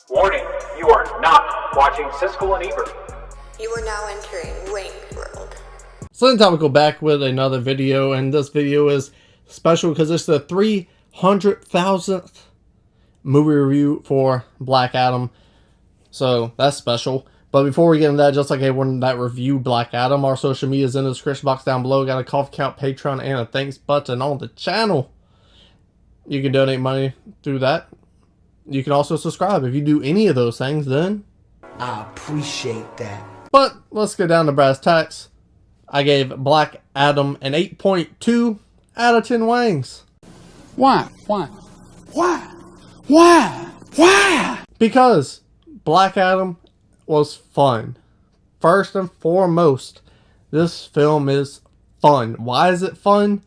Warning, you are not watching Siskel and Ebert. You are now entering Wang world. So then time we go back with another video, and this video is special because it's the 300,000th movie review for Black Adam. So that's special. But before we get into that, just like everyone that reviewed Black Adam, our social media is in the description box down below. Got a coffee count, Patreon, and a thanks button on the channel. You can donate money through that. You can also subscribe. If you do any of those things, then I appreciate that. But let's get down to brass tacks. I gave Black Adam an 8.2 out of 10 Wangs. Why? Why? Because Black Adam was fun. First and foremost, this film is fun. Why is it fun?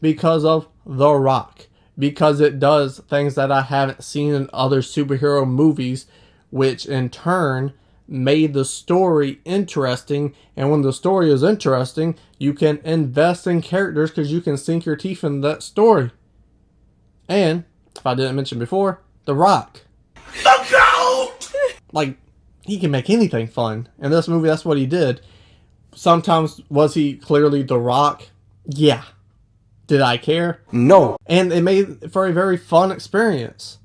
Because of The Rock. Because it does things that I haven't seen in other superhero movies, which in turn made the story interesting. And when the story is interesting, you can invest in characters because you can sink your teeth in that story. And, if I didn't mention before, The Rock. Look out! Like, he can make anything fun. In this movie, that's what he did. Sometimes, was he clearly The Rock? Yeah. Did I care? No. And it made for a very fun experience.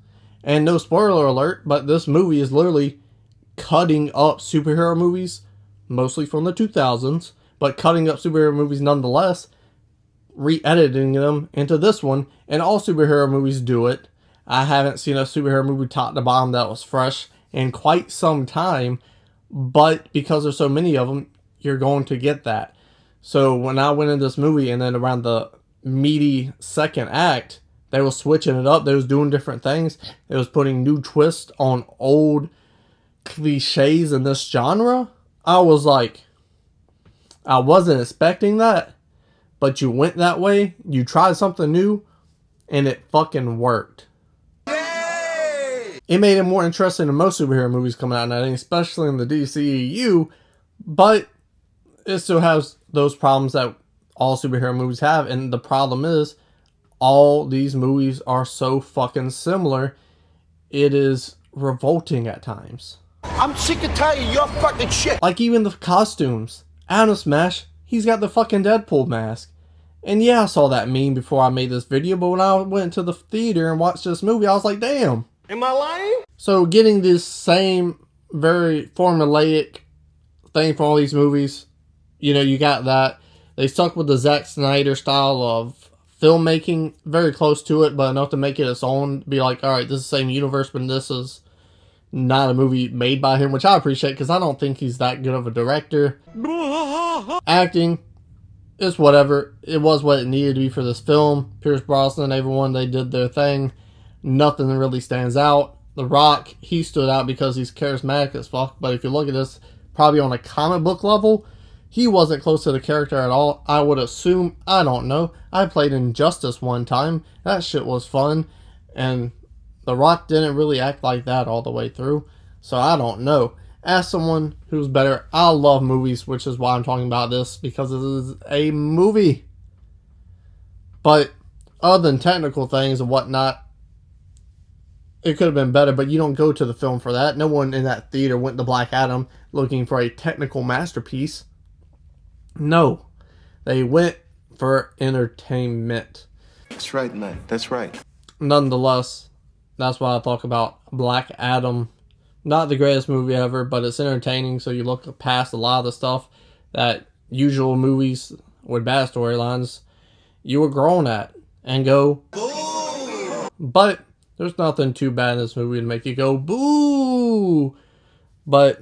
And no spoiler alert, but this movie is literally cutting up superhero movies, mostly from the 2000s, but cutting up superhero movies nonetheless, re-editing them into this one, and all superhero movies do it. I haven't seen a superhero movie top to bottom that was fresh in quite some time, but because there's so many of them, you're going to get that. So when I went in this movie, and then around the meaty second act, they were switching it up. They was doing different things. They was putting new twists on old cliches in this genre. I was like, I wasn't expecting that, but you went that way. You tried something new, and it fucking worked. Yay! It made it more interesting than most superhero movies coming out now, especially in the DCEU, but it still has those problems that all superhero movies have, and the problem is all these movies are so fucking similar. It is revolting at times. I'm sick and tired of your fucking shit. Like even the costumes. Adam Smash, he's got the fucking Deadpool mask. And yeah, I saw that meme before I made this video, but when I went to the theater and watched this movie, I was like, damn. Am I lying? So getting this same very formulaic thing for all these movies, you know, you got that. They stuck with the Zack Snyder style of filmmaking, very close to it, but enough to make it its own. Be like, alright, this is the same universe, but this is not a movie made by him, which I appreciate because I don't think he's that good of a director. Acting is whatever. It was what it needed to be for this film. Pierce Brosnan, everyone, they did their thing. Nothing really stands out. The Rock, he stood out because he's charismatic as fuck, but if you look at this, probably on a comic book level, he wasn't close to the character at all. I would assume, I don't know. I played Injustice one time. That shit was fun. And The Rock didn't really act like that all the way through. So I don't know. As someone who's better, I love movies, which is why I'm talking about this, because it is a movie. But other than technical things and whatnot, it could have been better, but you don't go to the film for that. No one in that theater went to Black Adam looking for a technical masterpiece. No, they went for entertainment. That's right, man. That's right. Nonetheless, that's why I talk about Black Adam. Not the greatest movie ever, but it's entertaining, so you look past a lot of the stuff that usual movies with bad storylines you were grown at and go, boo! But there's nothing too bad in this movie to make you go, boo! But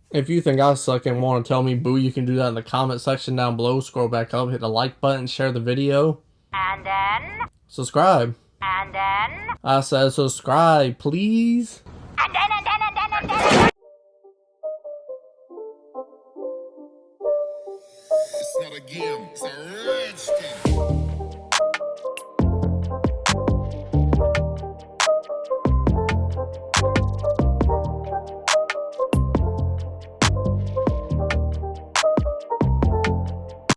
if you think I suck and want to tell me boo, you can do that in the comment section down below. Scroll back up, hit the like button, share the video. And then? Subscribe. And then? I said subscribe, please. And then.